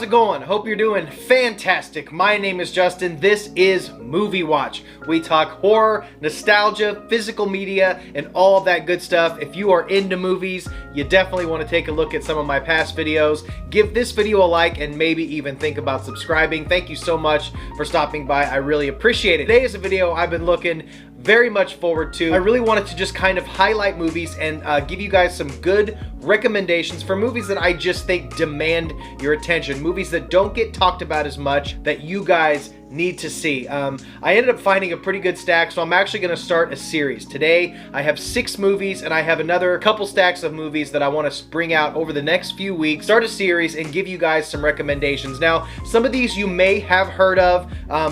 it going? Hope you're doing fantastic. My name is Justin. This is Movie Watch. We talk horror, nostalgia, physical media, and all of that good stuff. If you are into movies, you definitely want to take a look at some of my past videos. Give this video a like and maybe even think about subscribing. Thank you so much for stopping by. I really appreciate it. Today is a video I've been looking very much forward to. I really wanted to just kind of highlight movies and give you guys some good recommendations for movies that I just think demand your attention. Movies that don't get talked about as much that you guys need to see. I ended up finding a pretty good stack, so I'm actually going to start a series. Today I have 6 movies and I have another couple stacks of movies that I want to bring out over the next few weeks. Start a series and give you guys some recommendations. Now, some of these you may have heard of.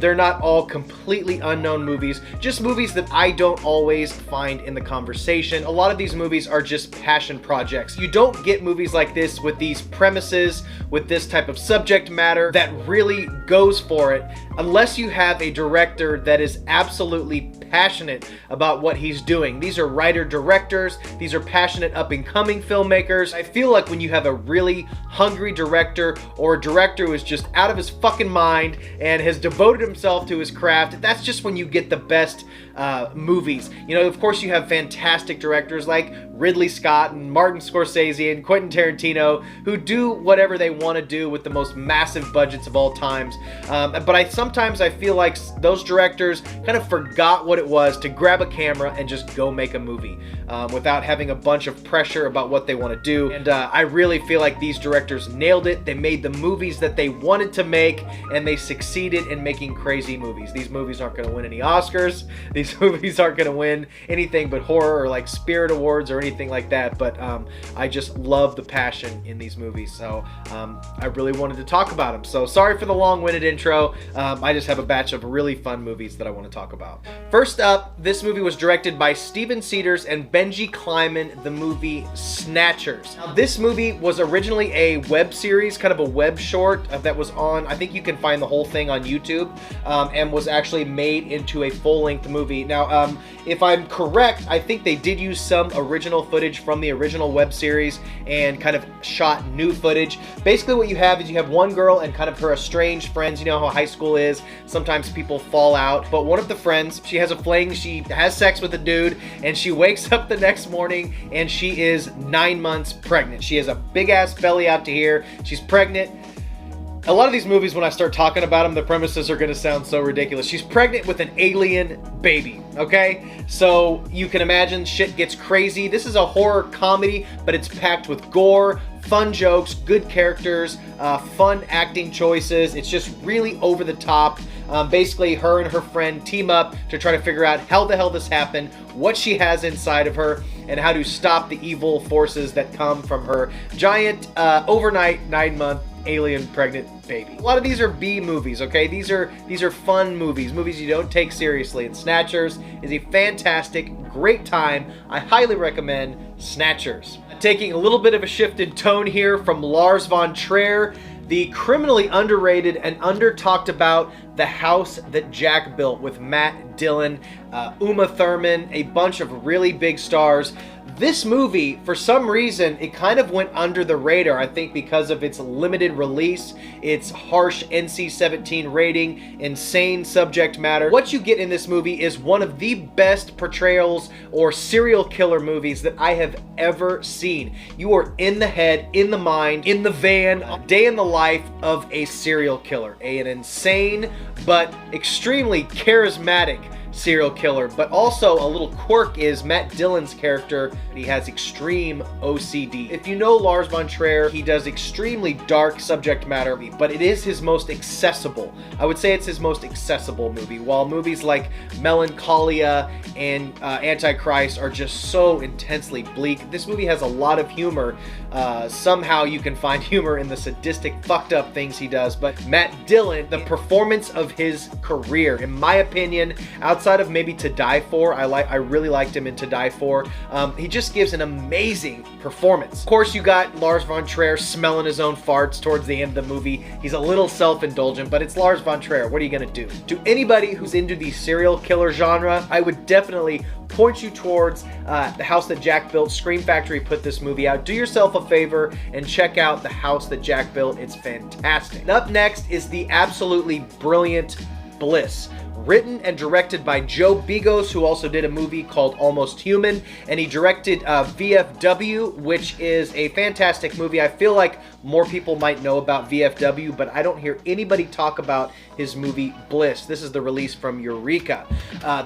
They're not all completely unknown movies, just movies that I don't always find in the conversation. A lot of these movies are just passion projects. You don't get movies like this with these premises, with this type of subject matter that really goes for it, unless you have a director that is absolutely passionate about what he's doing. These are writer-directors, these are passionate up-and-coming filmmakers. I feel like when you have a really hungry director, or a director who is just out of his fucking mind and has devoted himself to his craft, that's just when you get the best movies. You know, of course you have fantastic directors like Ridley Scott and Martin Scorsese and Quentin Tarantino who do whatever they want to do with the most massive budgets of all times. But sometimes I feel like those directors kind of forgot what it was to grab a camera and just go make a movie without having a bunch of pressure about what they want to do. And I really feel like these directors nailed it. They made the movies that they wanted to make, and they succeeded in making crazy movies. These movies aren't going to win any Oscars. These movies aren't going to win anything but horror or like Spirit Awards or anything like that. But I just love the passion in these movies. So I really wanted to talk about them. So sorry for the long-winded intro. I just have a batch of really fun movies that I want to talk about. First up, this movie was directed by Steven Seeders and Benji Kleiman, the movie Snatchers. Now, this movie was originally a web series, kind of a web short that was on, I think you can find the whole thing on YouTube, and was actually made into a full-length movie. Now, if I'm correct, I think they did use some original footage from the original web series and kind of shot new footage. Basically what you have is you have one girl and kind of her estranged friends. You know how high school is, sometimes people fall out, but one of the friends, she has a fling, she has sex with a dude, and she wakes up the next morning and she is 9 months pregnant. She has a big ass belly out to here, she's pregnant. A lot of these movies, when I start talking about them, the premises are going to sound so ridiculous. She's pregnant with an alien baby, okay? So you can imagine shit gets crazy. This is a horror comedy, but it's packed with gore, fun jokes, good characters, fun acting choices. It's just really over the top. Basically, her and her friend team up to try to figure out how the hell this happened, what she has inside of her, and how to stop the evil forces that come from her giant, overnight, 9-month alien pregnant baby. A lot of these are B movies, okay? These are fun movies you don't take seriously. And Snatchers is a fantastic, great time. I highly recommend Snatchers. Taking a little bit of a shift in tone here from Lars von Trier, the criminally underrated and under-talked about The House That Jack Built with Matt Dillon, Uma Thurman, a bunch of really big stars. This movie, for some reason, it kind of went under the radar, I think because of its limited release, its harsh NC-17 rating, insane subject matter. What you get in this movie is one of the best portrayals or serial killer movies that I have ever seen. You are in the head, in the mind, in the van, day in the life of a serial killer. An insane but extremely charismatic serial killer. But also a little quirk is Matt Dillon's character, he has extreme OCD. If you know Lars von Trier, he does extremely dark subject matter, but it is his most accessible. I would say it's his most accessible movie. While movies like Melancholia and Antichrist are just so intensely bleak, this movie has a lot of humor. Somehow you can find humor in the sadistic, fucked up things he does. But Matt Dillon, the performance of his career, in my opinion, outside of maybe To Die For, I really liked him in To Die For. He just gives an amazing performance. Of course, you got Lars von Trier smelling his own farts towards the end of the movie. He's a little self-indulgent, but it's Lars von Trier. What are you gonna do? To anybody who's into the serial killer genre, I would definitely points you towards The House That Jack Built. Scream Factory put this movie out. Do yourself a favor and check out The House That Jack Built. It's fantastic. And up next is the absolutely brilliant Bliss. Written and directed by Joe Begos, who also did a movie called Almost Human, and he directed VFW, which is a fantastic movie. I feel like more people might know about VFW, but I don't hear anybody talk about his movie Bliss. This is the release from Eureka.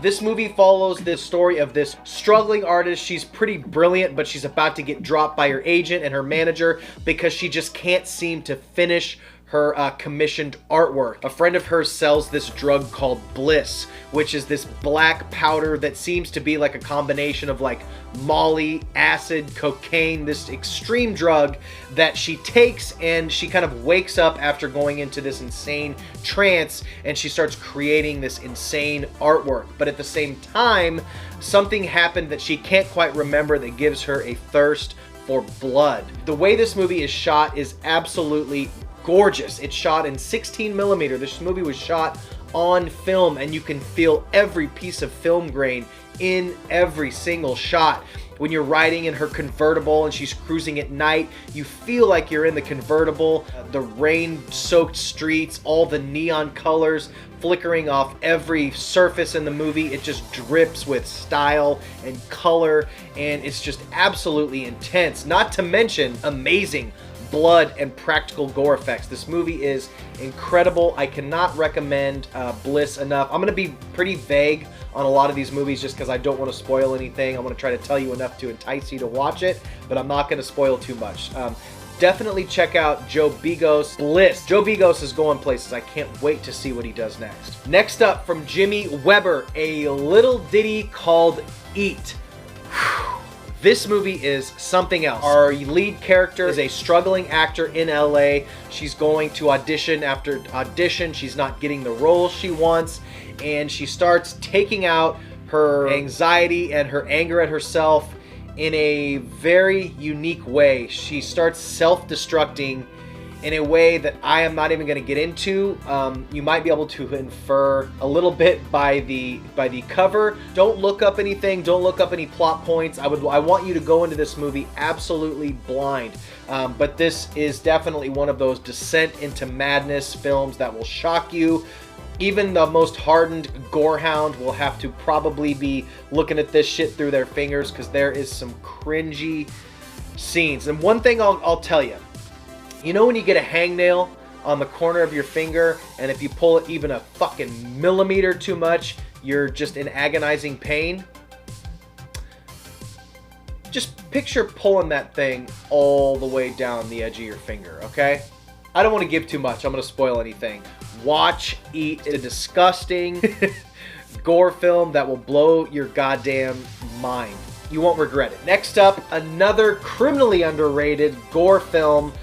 This movie follows the story of this struggling artist. She's pretty brilliant, but she's about to get dropped by her agent and her manager because she just can't seem to finish her commissioned artwork. A friend of hers sells this drug called Bliss, which is this black powder that seems to be like a combination of like Molly, acid, cocaine, this extreme drug that she takes, and she kind of wakes up after going into this insane trance, and she starts creating this insane artwork. But at the same time, something happened that she can't quite remember that gives her a thirst for blood. The way this movie is shot is absolutely gorgeous. It's shot in 16 millimeter. This movie was shot on film, and you can feel every piece of film grain in every single shot. When you're riding in her convertible and she's cruising at night, you feel like you're in the convertible. The rain-soaked streets, all the neon colors flickering off every surface in the movie. It just drips with style and color, and it's just absolutely intense. Not to mention amazing blood and practical gore effects. This movie is incredible. I cannot recommend Bliss enough. I'm going to be pretty vague on a lot of these movies just because I don't want to spoil anything. I'm going to try to tell you enough to entice you to watch it, but I'm not going to spoil too much. Definitely check out Joe Begos' Bliss. Joe Begos is going places. I can't wait to see what he does next. Next up, from Jimmy Weber, a little ditty called Eat. This movie is something else. Our lead character is a struggling actor in LA. She's going to audition after audition. She's not getting the role she wants, and she starts taking out her anxiety and her anger at herself in a very unique way. She starts self-destructing in a way that I am not even going to get into. You might be able to infer a little bit by the cover. Don't look up anything. Don't look up any plot points. I want you to go into this movie absolutely blind. But this is definitely one of those descent into madness films that will shock you. Even the most hardened gorehound will have to probably be looking at this shit through their fingers, because there is some cringy scenes. And one thing I'll tell you, you know when you get a hangnail on the corner of your finger, and if you pull it even a fucking millimeter too much, you're just in agonizing pain? Just picture pulling that thing all the way down the edge of your finger, okay? I don't want to give too much. I'm going to spoil anything. Watch Eat. It's a disgusting gore film that will blow your goddamn mind. You won't regret it. Next up, another criminally underrated gore film,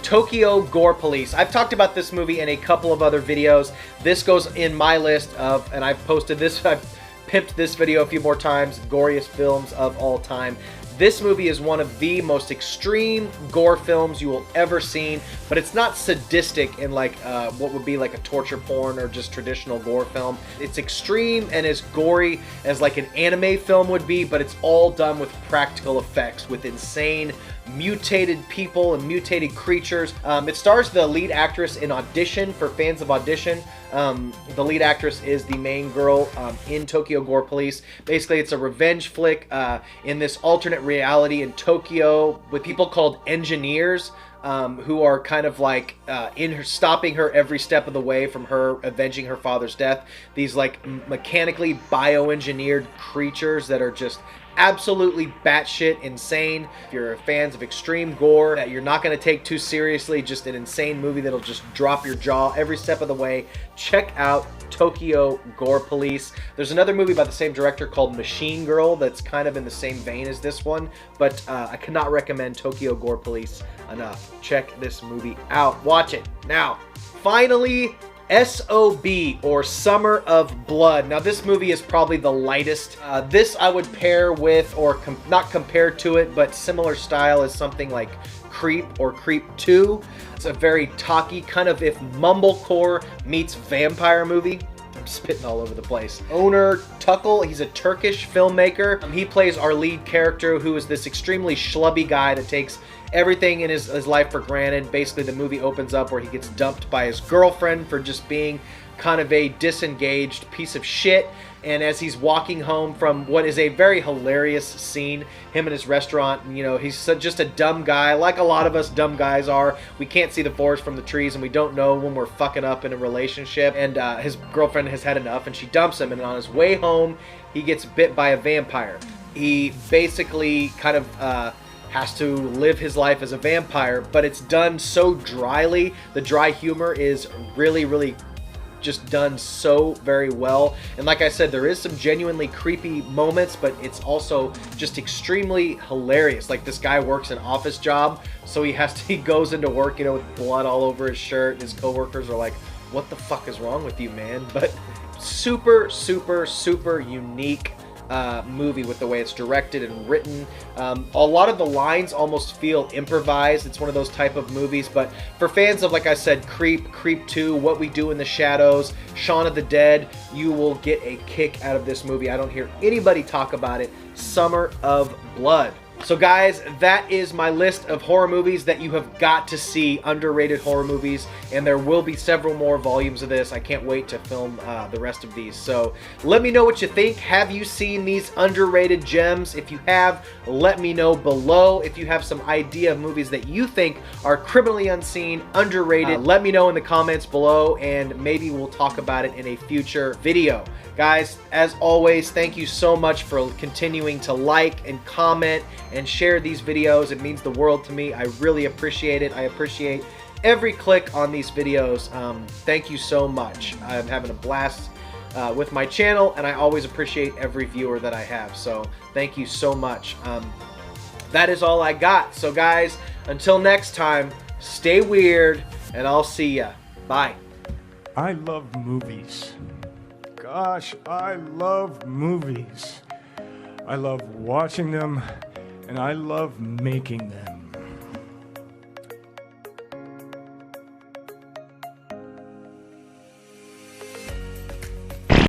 Tokyo Gore Police. I've talked about this movie in a couple of other videos. This goes in my list of, and I've posted this, I've pimped this video a few more times, goriest films of all time. This movie is one of the most extreme gore films you will ever seen, but it's not sadistic in like what would be like a torture porn or just traditional gore film. It's extreme and as gory as like an anime film would be, but it's all done with practical effects, with insane mutated people and mutated creatures. It stars the lead actress in Audition. For fans of Audition, the lead actress is the main girl in Tokyo Gore Police. Basically, it's a revenge flick in this alternate reality in Tokyo with people called engineers who are kind of like stopping her every step of the way from her avenging her father's death. These like mechanically bioengineered creatures that are just absolutely batshit insane. If you're fans of extreme gore that you're not going to take too seriously, just an insane movie that'll just drop your jaw every step of the way, check out Tokyo Gore Police. There's another movie by the same director called Machine Girl that's kind of in the same vein as this one, but I cannot recommend Tokyo Gore Police enough. Check this movie out. Watch it. Now, finally, S.O.B. or Summer of Blood. Now this movie is probably the lightest. This I would pair with, or not compare to it, but similar style as something like Creep or Creep 2. It's a very talky kind of if mumblecore meets vampire movie. I'm spitting all over the place. Onur Tuckle, he's a Turkish filmmaker. He plays our lead character, who is this extremely schlubby guy that takes everything in his life for granted. Basically, the movie opens up where he gets dumped by his girlfriend for just being kind of a disengaged piece of shit. And as he's walking home from what is a very hilarious scene, him in his restaurant, you know, he's just a dumb guy, like a lot of us dumb guys are. We can't see the forest from the trees, and we don't know when we're fucking up in a relationship. And his girlfriend has had enough, and she dumps him. And on his way home, he gets bit by a vampire. He basically kind of has to live his life as a vampire, but it's done so dryly. The dry humor is really just done so very well. And like I said, there is some genuinely creepy moments, but it's also just extremely hilarious. Like, this guy works an office job, so he goes into work, you know, with blood all over his shirt, and his coworkers are like, what the fuck is wrong with you, man? But super unique movie with the way it's directed and written. A lot of the lines almost feel improvised. It's one of those type of movies, but for fans of, like I said, Creep 2, What We Do in the Shadows, Shaun of the Dead, you will get a kick out of this movie. I don't hear anybody talk about it. Summer of Blood. So guys, that is my list of horror movies that you have got to see, underrated horror movies, and there will be several more volumes of this. I can't wait to film the rest of these. So let me know what you think. Have you seen these underrated gems? If you have, let me know below. If you have some idea of movies that you think are criminally unseen, underrated, let me know in the comments below, and maybe we'll talk about it in a future video. Guys, as always, thank you so much for continuing to like and comment and share these videos. It means the world to me. I really appreciate it. I appreciate every click on these videos. Thank you so much. I'm having a blast with my channel, and I always appreciate every viewer that I have. So thank you so much. That is all I got. So guys, until next time, stay weird, and I'll see ya. Bye. I love movies. Gosh, I love movies. I love watching them, and I love making them.